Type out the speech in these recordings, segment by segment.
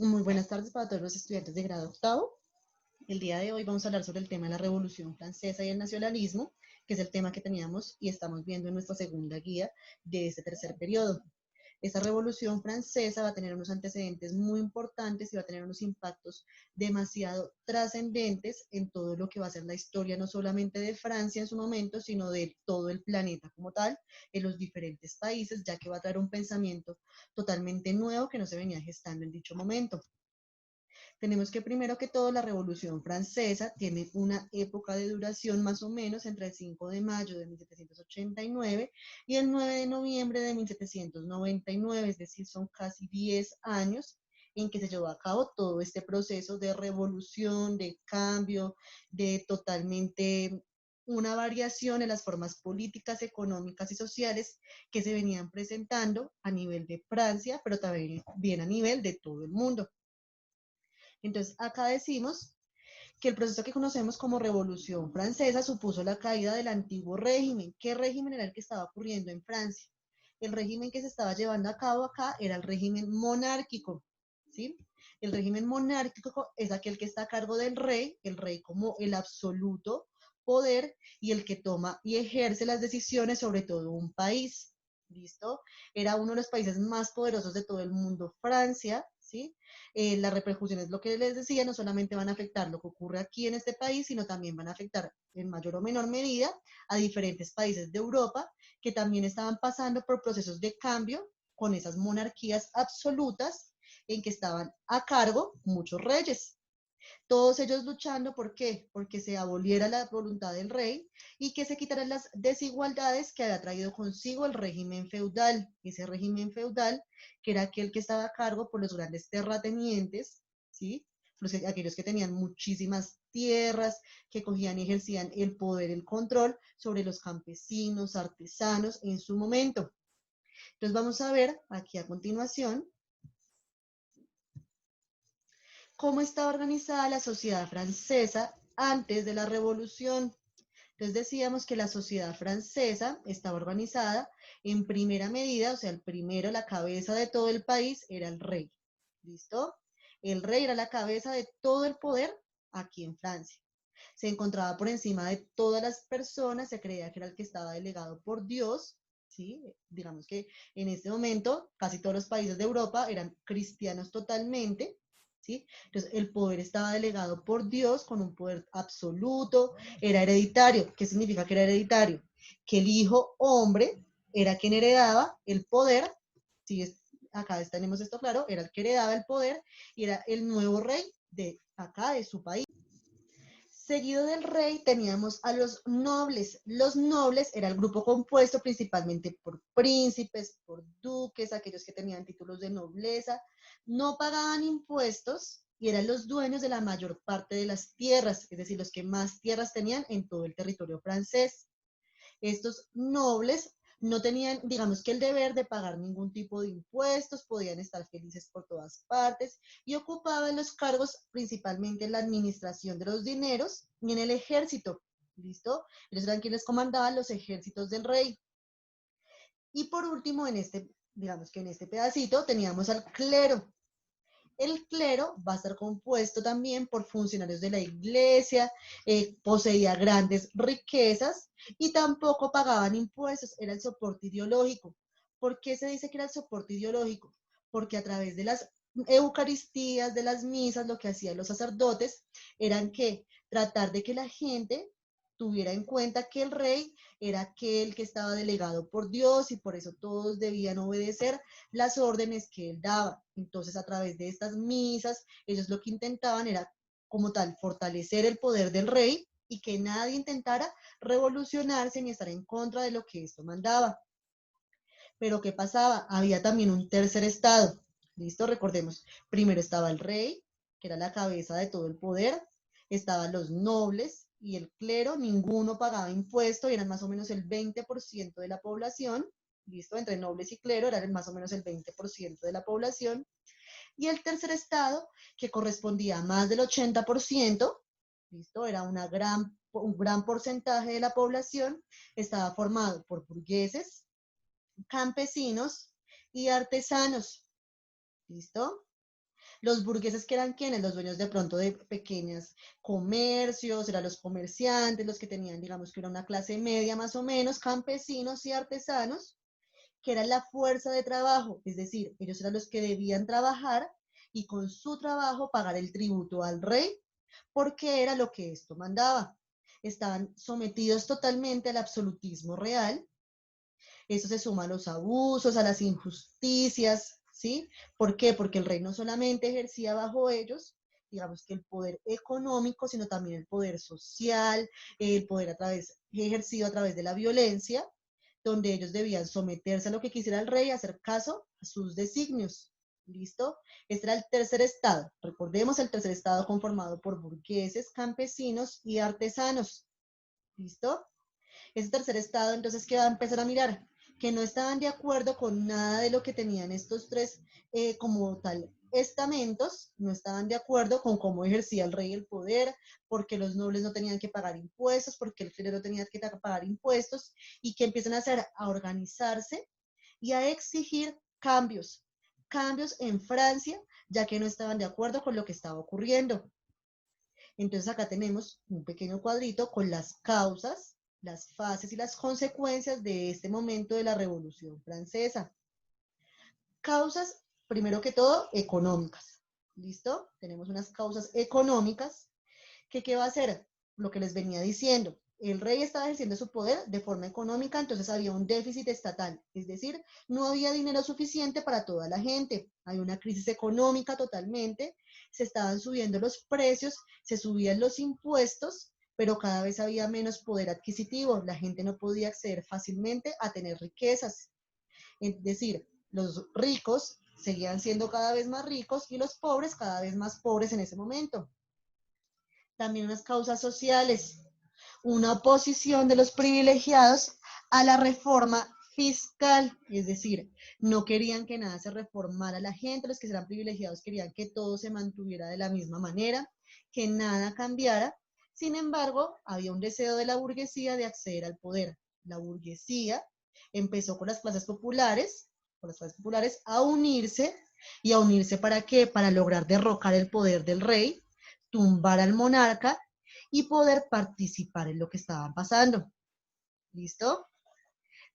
Muy buenas tardes para todos los estudiantes de grado octavo. El día de hoy vamos a hablar sobre el tema de la Revolución Francesa y el nacionalismo, que es el tema que teníamos y estamos viendo en nuestra segunda guía de este tercer periodo. Esta Revolución Francesa va a tener unos antecedentes muy importantes y va a tener unos impactos demasiado trascendentes en todo lo que va a ser la historia, no solamente de Francia en su momento, sino de todo el planeta como tal, en los diferentes países, ya que va a traer un pensamiento totalmente nuevo que no se venía gestando en dicho momento. Tenemos que primero que todo la Revolución Francesa tiene una época de duración más o menos entre el 5 de mayo de 1789 y el 9 de noviembre de 1799, es decir, son casi 10 años en que se llevó a cabo todo este proceso de revolución, de cambio, de totalmente una variación en las formas políticas, económicas y sociales que se venían presentando a nivel de Francia, pero también bien a nivel de todo el mundo. Entonces, acá decimos que el proceso que conocemos como Revolución Francesa supuso la caída del antiguo régimen. ¿Qué régimen era el que estaba ocurriendo en Francia? El régimen que se estaba llevando a cabo acá era el régimen monárquico, ¿sí? El régimen monárquico es aquel que está a cargo del rey, el rey como el absoluto poder y el que toma y ejerce las decisiones sobre todo un país. ¿Listo? Era uno de los países más poderosos de todo el mundo, Francia, ¿sí? Las repercusiones, lo que les decía, no solamente van a afectar lo que ocurre aquí en este país, sino también van a afectar en mayor o menor medida a diferentes países de Europa que también estaban pasando por procesos de cambio con esas monarquías absolutas en que estaban a cargo muchos reyes. Todos ellos luchando, ¿por qué? Porque se aboliera la voluntad del rey y que se quitaran las desigualdades que había traído consigo el régimen feudal. Ese régimen feudal, que era aquel que estaba a cargo por los grandes terratenientes, ¿sí? Aquellos que tenían muchísimas tierras, que cogían y ejercían el poder, el control sobre los campesinos, artesanos en su momento. Entonces vamos a ver aquí a continuación cómo estaba organizada la sociedad francesa antes de la revolución. Entonces decíamos que la sociedad francesa estaba organizada en primera medida, o sea, el primero, la cabeza de todo el país era el rey. ¿Listo? El rey era la cabeza de todo el poder aquí en Francia. Se encontraba por encima de todas las personas, se creía que era el que estaba delegado por Dios, ¿sí? Digamos que en este momento casi todos los países de Europa eran cristianos totalmente, ¿sí? Entonces el poder estaba delegado por Dios con un poder absoluto, era hereditario. ¿Qué significa que era hereditario? Que el hijo hombre era quien heredaba el poder, ¿sí? Acá tenemos esto claro, era el que heredaba el poder y era el nuevo rey de acá, de su país. Seguido del rey teníamos a los nobles. Los nobles era el grupo compuesto principalmente por príncipes, por duques, aquellos que tenían títulos de nobleza, no pagaban impuestos y eran los dueños de la mayor parte de las tierras, es decir, los que más tierras tenían en todo el territorio francés. Estos nobles no tenían, digamos que el deber de pagar ningún tipo de impuestos, podían estar felices por todas partes y ocupaban los cargos principalmente en la administración de los dineros y en el ejército. ¿Listo? Ellos eran quienes comandaban los ejércitos del rey. Y por último, digamos que en este pedacito teníamos al clero. El clero va a estar compuesto también por funcionarios de la iglesia, poseía grandes riquezas y tampoco pagaban impuestos, era el soporte ideológico. ¿Por qué se dice que era el soporte ideológico? Porque a través de las eucaristías, de las misas, lo que hacían los sacerdotes eran que tratar de que la gente tuviera en cuenta que el rey era aquel que estaba delegado por Dios y por eso todos debían obedecer las órdenes que él daba. Entonces, a través de estas misas, ellos lo que intentaban era, como tal, fortalecer el poder del rey y que nadie intentara revolucionarse ni estar en contra de lo que esto mandaba. Pero ¿qué pasaba? Había también un tercer estado. ¿Listo? Recordemos, primero estaba el rey, que era la cabeza de todo el poder, estaban los nobles y el clero, ninguno pagaba impuesto y eran más o menos el 20% de la población. ¿Listo? Entre nobles y clero eran más o menos el 20% de la población. Y el tercer estado, que correspondía a más del 80%, ¿listo? Era un gran porcentaje de la población, estaba formado por burgueses, campesinos y artesanos. ¿Listo? Los burgueses, que eran quienes, los dueños de pronto de pequeños comercios, eran los comerciantes, los que tenían, digamos que era una clase media más o menos, campesinos y artesanos, que eran la fuerza de trabajo, es decir, ellos eran los que debían trabajar y con su trabajo pagar el tributo al rey, porque era lo que esto mandaba. Estaban sometidos totalmente al absolutismo real. Eso se suma a los abusos, a las injusticias, ¿sí? ¿Por qué? Porque el rey no solamente ejercía bajo ellos, digamos que el poder económico, sino también el poder social, el poder ejercido a través de la violencia, donde ellos debían someterse a lo que quisiera el rey, hacer caso a sus designios. ¿Listo? Este era el tercer estado. Recordemos el tercer estado conformado por burgueses, campesinos y artesanos. ¿Listo? Ese tercer estado, entonces, ¿qué va a empezar a mirar? Que no estaban de acuerdo con nada de lo que tenían estos tres como tal estamentos, no estaban de acuerdo con cómo ejercía el rey el poder, porque los nobles no tenían que pagar impuestos, porque el clero tenía que pagar impuestos, y que empiezan a hacer, a organizarse y a exigir cambios, cambios en Francia, ya que no estaban de acuerdo con lo que estaba ocurriendo. Entonces acá tenemos un pequeño cuadrito con las causas, las fases y las consecuencias de este momento de la Revolución Francesa. Causas, primero que todo, económicas. ¿Listo? Tenemos unas causas económicas que ¿qué va a hacer? Lo que les venía diciendo. El rey estaba ejerciendo su poder de forma económica, entonces había un déficit estatal, es decir, no había dinero suficiente para toda la gente. Hay una crisis económica totalmente, se estaban subiendo los precios, se subían los impuestos, pero cada vez había menos poder adquisitivo. La gente no podía acceder fácilmente a tener riquezas. Es decir, los ricos seguían siendo cada vez más ricos y los pobres cada vez más pobres en ese momento. También unas causas sociales, una oposición de los privilegiados a la reforma fiscal, es decir, no querían que nada se reformara la gente, los que eran privilegiados querían que todo se mantuviera de la misma manera, que nada cambiara. Sin embargo, había un deseo de la burguesía de acceder al poder. La burguesía empezó con las clases populares a unirse, y a unirse ¿para qué? Para lograr derrocar el poder del rey, tumbar al monarca y poder participar en lo que estaba pasando. ¿Listo?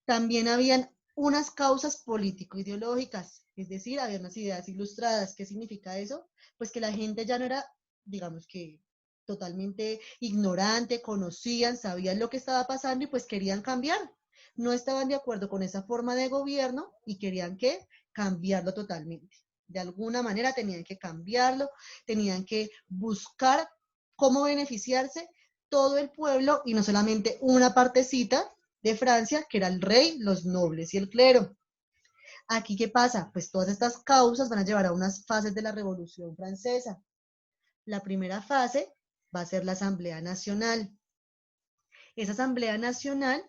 También habían unas causas político-ideológicas, es decir, había unas ideas ilustradas. ¿Qué significa eso? Pues que la gente ya no era, digamos que totalmente ignorante, conocían, sabían lo que estaba pasando y pues querían cambiar. No estaban de acuerdo con esa forma de gobierno y querían que cambiarlo totalmente. De alguna manera tenían que cambiarlo, tenían que buscar cómo beneficiarse todo el pueblo y no solamente una partecita de Francia, que era el rey, los nobles y el clero. Aquí, ¿qué pasa? Pues todas estas causas van a llevar a unas fases de la Revolución Francesa. La primera fase va a ser la Asamblea Nacional. Esa Asamblea Nacional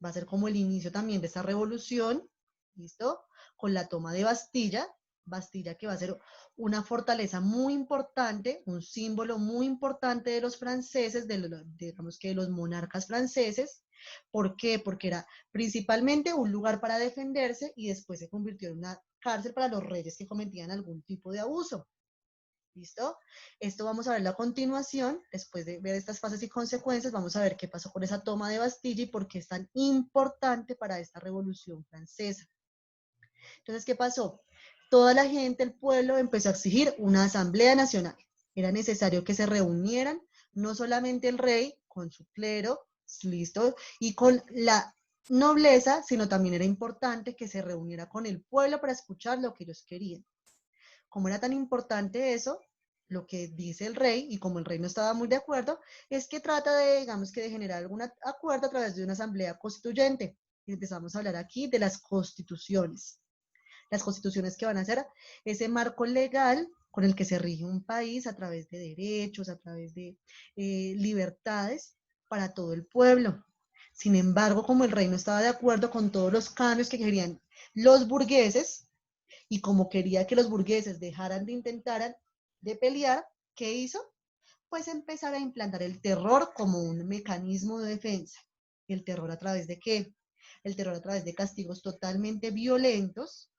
va a ser como el inicio también de esta revolución, ¿listo? Con la toma de Bastilla, Bastilla que va a ser una fortaleza muy importante, un símbolo muy importante de los franceses, digamos que de los monarcas franceses. ¿Por qué? Porque era principalmente un lugar para defenderse y después se convirtió en una cárcel para los reyes que cometían algún tipo de abuso. ¿Listo? Esto vamos a verlo a continuación, después de ver estas fases y consecuencias, vamos a ver qué pasó con esa toma de Bastilla y por qué es tan importante para esta Revolución Francesa. Entonces, ¿qué pasó? Toda la gente, el pueblo, empezó a exigir una asamblea nacional. Era necesario que se reunieran no solamente el rey con su clero, listo, y con la nobleza, sino también era importante que se reuniera con el pueblo para escuchar lo que ellos querían. Como era tan importante eso, lo que dice el rey, y como el rey no estaba muy de acuerdo, es que trata de, digamos que de generar algún acuerdo a través de una asamblea constituyente. Y empezamos a hablar aquí de las constituciones. Las constituciones que van a ser ese marco legal con el que se rige un país a través de derechos, a través de libertades para todo el pueblo. Sin embargo, como el rey no estaba de acuerdo con todos los cambios que querían los burgueses, y como quería que los burgueses dejaran de intentar de pelear, ¿qué hizo? Pues empezar a implantar el terror como un mecanismo de defensa. ¿El terror a través de qué? El terror a través de castigos totalmente violentos,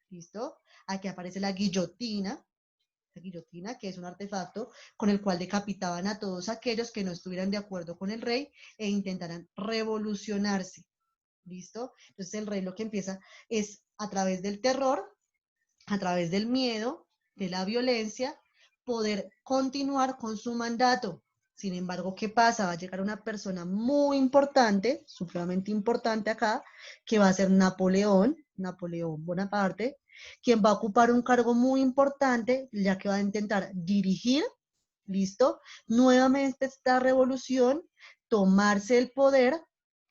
¿listo? Aquí aparece la guillotina, La guillotina, que es un artefacto con el cual decapitaban a todos aquellos que no estuvieran de acuerdo con el rey e intentaran revolucionarse. ¿Listo? Entonces el rey lo que empieza es a través del terror, a través del miedo, de la violencia, poder continuar con su mandato. Sin embargo, ¿qué pasa? Va a llegar una persona muy importante, supremamente importante acá, que va a ser Napoleón, Napoleón Bonaparte, quien va a ocupar un cargo muy importante, ya que va a intentar dirigir, ¿listo? Nuevamente esta revolución, tomarse el poder,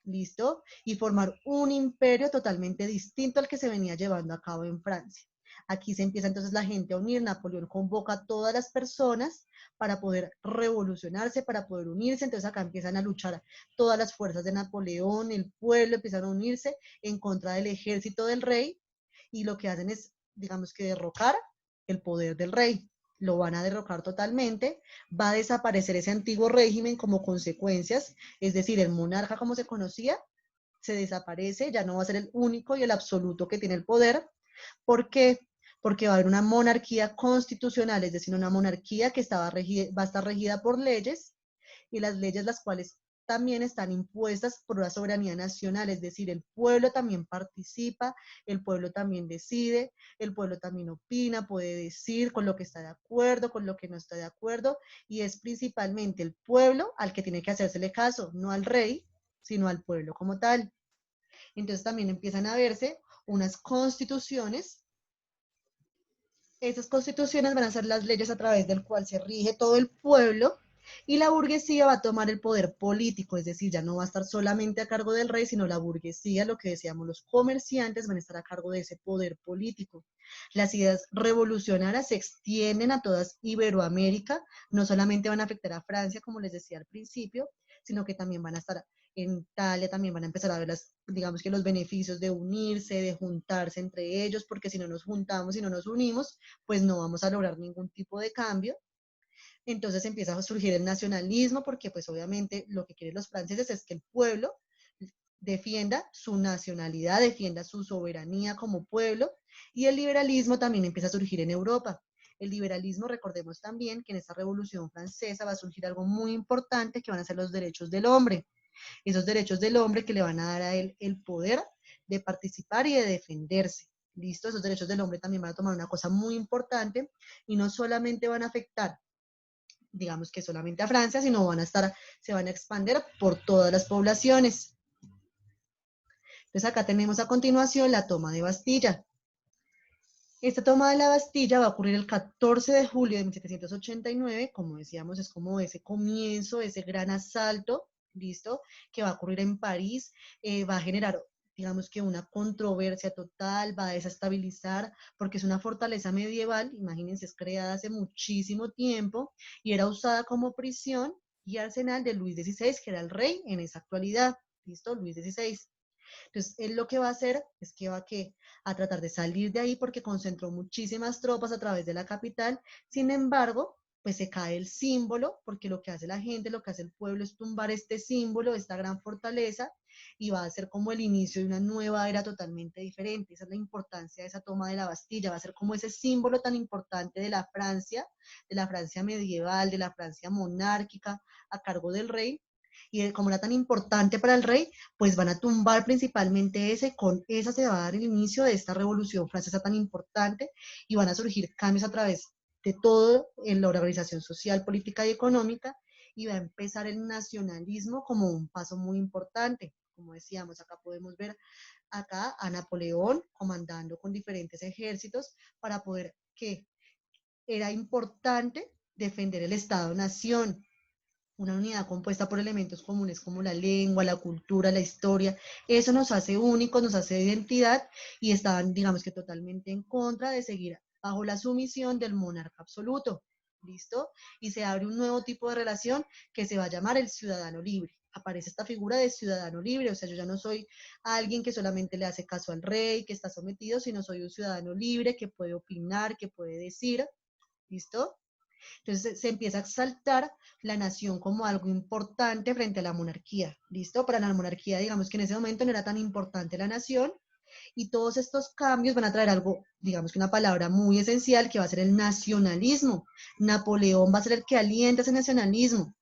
¿listo? Y formar un imperio totalmente distinto al que se venía llevando a cabo en Francia. Aquí se empieza entonces la gente a unir, Napoleón convoca a todas las personas para poder revolucionarse, para poder unirse, entonces acá empiezan a luchar todas las fuerzas de Napoleón, el pueblo empiezan a unirse en contra del ejército del rey y lo que hacen es, digamos que derrocar el poder del rey. Lo van a derrocar totalmente, va a desaparecer ese antiguo régimen como consecuencias, es decir, el monarca como se conocía, se desaparece, ya no va a ser el único y el absoluto que tiene el poder. ¿Por qué? Porque va a haber una monarquía constitucional, es decir, una monarquía que va a estar regida por leyes y las leyes las cuales también están impuestas por la soberanía nacional, es decir, el pueblo también participa, el pueblo también decide, el pueblo también opina, puede decir con lo que está de acuerdo, con lo que no está de acuerdo, y es principalmente el pueblo al que tiene que hacérsele caso, no al rey, sino al pueblo como tal. Entonces también empiezan a verse unas constituciones. Esas constituciones van a ser las leyes a través del cual se rige todo el pueblo y la burguesía va a tomar el poder político, es decir, ya no va a estar solamente a cargo del rey, sino la burguesía, lo que decíamos, los comerciantes van a estar a cargo de ese poder político. Las ideas revolucionarias se extienden a toda Iberoamérica, no solamente van a afectar a Francia, como les decía al principio, sino que también van a estar en Italia, también van a empezar a ver digamos que los beneficios de unirse, de juntarse entre ellos, porque si no nos juntamos, si no nos unimos, pues no vamos a lograr ningún tipo de cambio. Entonces empieza a surgir el nacionalismo, porque pues obviamente lo que quieren los franceses es que el pueblo defienda su nacionalidad, defienda su soberanía como pueblo, y el liberalismo también empieza a surgir en Europa. El liberalismo, recordemos también que en esta revolución francesa va a surgir algo muy importante que van a ser los derechos del hombre. Esos derechos del hombre que le van a dar a él el poder de participar y de defenderse. ¿Listo? Esos derechos del hombre también van a tomar una cosa muy importante y no solamente van a afectar, digamos que solamente a Francia, sino se van a expandir por todas las poblaciones. Entonces acá tenemos a continuación la toma de Bastilla. Esta toma de la Bastilla va a ocurrir el 14 de julio de 1789, como decíamos, es como ese comienzo, ese gran asalto, ¿listo? Que va a ocurrir en París, va a generar, digamos que una controversia total, va a desestabilizar, porque es una fortaleza medieval, imagínense, es creada hace muchísimo tiempo y era usada como prisión y arsenal de Luis XVI, que era el rey en esa actualidad, ¿listo? Luis XVI. Entonces, él lo que va a hacer es que a tratar de salir de ahí porque concentró muchísimas tropas a través de la capital. Sin embargo, pues se cae el símbolo, porque lo que hace la gente, lo que hace el pueblo es tumbar este símbolo, esta gran fortaleza, y va a ser como el inicio de una nueva era totalmente diferente. Esa es la importancia de esa toma de la Bastilla, va a ser como ese símbolo tan importante de la Francia medieval, de la Francia monárquica, a cargo del rey, y como era tan importante para el rey, pues van a tumbar principalmente ese, con esa se va a dar el inicio de esta revolución francesa tan importante y van a surgir cambios a través de todo en la organización social, política y económica y va a empezar el nacionalismo como un paso muy importante. Como decíamos, acá podemos ver acá a Napoleón comandando con diferentes ejércitos para poder que era importante defender el Estado-Nación, una unidad compuesta por elementos comunes como la lengua, la cultura, la historia. Eso nos hace únicos, nos hace identidad y estaban, digamos que totalmente en contra de seguir bajo la sumisión del monarca absoluto. ¿Listo? Y se abre un nuevo tipo de relación que se va a llamar el ciudadano libre. Aparece esta figura de ciudadano libre, o sea, yo ya no soy alguien que solamente le hace caso al rey, que está sometido, sino soy un ciudadano libre que puede opinar, que puede decir, ¿listo? Entonces se empieza a exaltar la nación como algo importante frente a la monarquía, ¿listo? Para la monarquía, digamos que en ese momento no era tan importante la nación, Y todos estos cambios van a traer algo, digamos que una palabra muy esencial, que va a ser el nacionalismo. Napoleón va a ser el que alienta ese nacionalismo.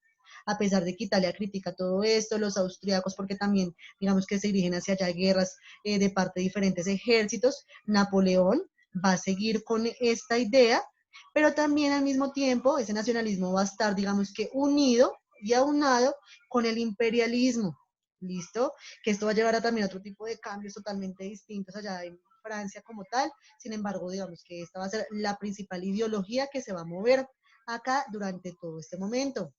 A pesar de que Italia critica todo esto, los austríacos, porque también, digamos que se dirigen hacia allá guerras de parte de diferentes ejércitos, Napoleón va a seguir con esta idea, pero también al mismo tiempo ese nacionalismo va a estar, digamos que unido y aunado con el imperialismo, ¿listo? Que esto va a llevar a también otro tipo de cambios totalmente distintos allá en Francia como tal. Sin embargo, digamos que esta va a ser la principal ideología que se va a mover acá durante todo este momento.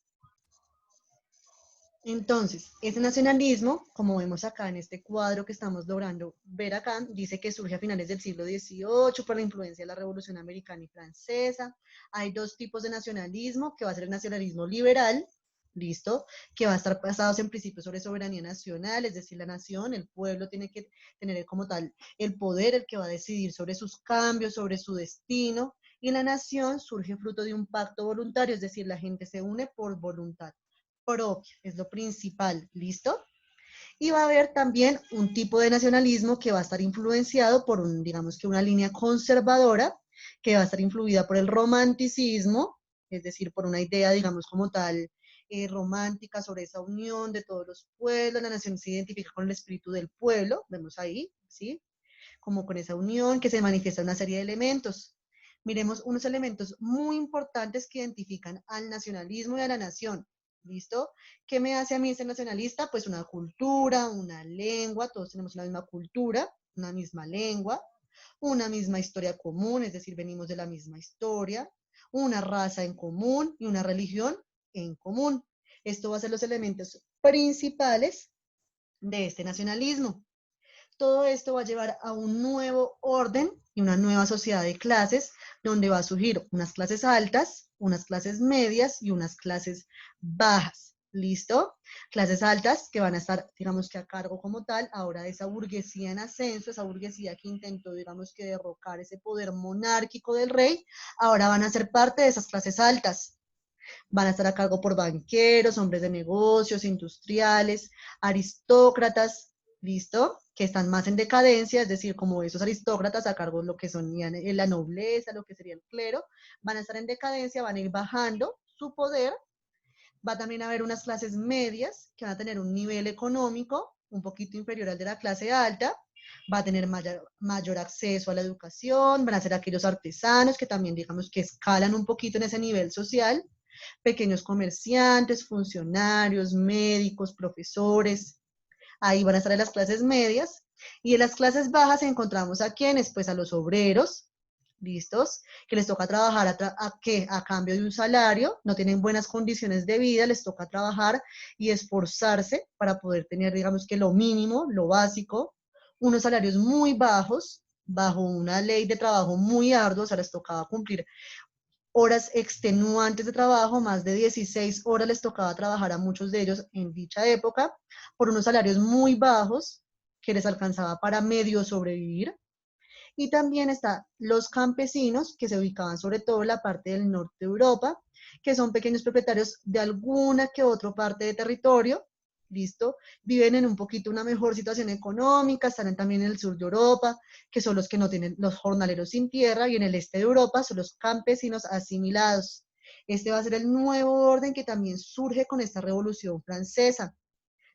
Entonces, ese nacionalismo, como vemos acá en este cuadro que estamos logrando ver acá, dice que surge a finales del siglo XVIII por la influencia de la Revolución Americana y Francesa. Hay dos tipos de nacionalismo, que va a ser el nacionalismo liberal, ¿listo? Que va a estar basado en principios sobre soberanía nacional, es decir, la nación, el pueblo tiene que tener como tal el poder, el que va a decidir sobre sus cambios, sobre su destino, y la nación surge fruto de un pacto voluntario, es decir, la gente se une por voluntad propia, es lo principal, ¿listo? Y va a haber también un tipo de nacionalismo que va a estar influenciado por un, digamos que una línea conservadora, que va a estar influida por el romanticismo, es decir, por una idea, digamos, como tal, romántica sobre esa unión de todos los pueblos, la nación se identifica con el espíritu del pueblo, vemos ahí, ¿sí? Como con esa unión que se manifiesta en una serie de elementos. Miremos unos elementos muy importantes que identifican al nacionalismo y a la nación. ¿Listo? ¿Qué me hace a mí ser nacionalista? Pues una cultura, una lengua, todos tenemos una misma cultura, una misma lengua, una misma historia común, es decir, venimos de la misma historia, una raza en común y una religión en común. Esto va a ser los elementos principales de este nacionalismo. Todo esto va a llevar a un nuevo orden y una nueva sociedad de clases, donde va a surgir unas clases altas, unas clases medias y unas clases bajas. ¿Listo? Clases altas que van a estar, digamos que a cargo como tal, ahora de esa burguesía en ascenso, esa burguesía que intentó, digamos que derrocar ese poder monárquico del rey, ahora van a ser parte de esas clases altas. Van a estar a cargo por banqueros, hombres de negocios, industriales, aristócratas, ¿listo? Que están más en decadencia, es decir, como esos aristócratas a cargo de lo que son la nobleza, lo que sería el clero, van a estar en decadencia, van a ir bajando su poder. Va también a haber unas clases medias que van a tener un nivel económico un poquito inferior al de la clase alta, va a tener mayor acceso a la educación, van a ser aquellos artesanos que también digamos que escalan un poquito en ese nivel social, pequeños comerciantes, funcionarios, médicos, profesores, ahí van a estar en las clases medias, y en las clases bajas encontramos a quienes, pues a los obreros, ¿listos? Que les toca trabajar a cambio de un salario, no tienen buenas condiciones de vida, les toca trabajar y esforzarse para poder tener, digamos que lo mínimo, lo básico, unos salarios muy bajos, bajo una ley de trabajo muy ardua, o sea, les tocaba cumplir horas extenuantes de trabajo, más de 16 horas les tocaba trabajar a muchos de ellos en dicha época, por unos salarios muy bajos que les alcanzaba para medio sobrevivir. Y también están los campesinos, que se ubicaban sobre todo en la parte del norte de Europa, que son pequeños propietarios de alguna que otra parte de territorio, ¿listo? Viven en un poquito una mejor situación económica, están también en el sur de Europa, que son los que no tienen los jornaleros sin tierra, y en el este de Europa son los campesinos asimilados. Este va a ser el nuevo orden que también surge con esta revolución francesa.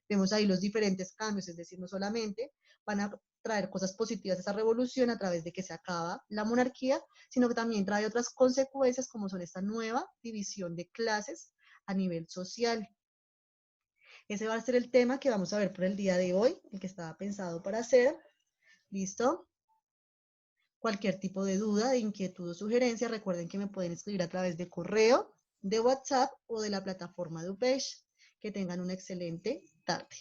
Vemos ahí los diferentes cambios, es decir, no solamente van a traer cosas positivas a esa revolución a través de que se acaba la monarquía, sino que también trae otras consecuencias como son esta nueva división de clases a nivel social. Ese va a ser el tema que vamos a ver por el día de hoy, el que estaba pensado para hacer. ¿Listo? Cualquier tipo de duda, de inquietud o sugerencia, recuerden que me pueden escribir a través de correo, de WhatsApp o de la plataforma de UPage. Que tengan una excelente tarde.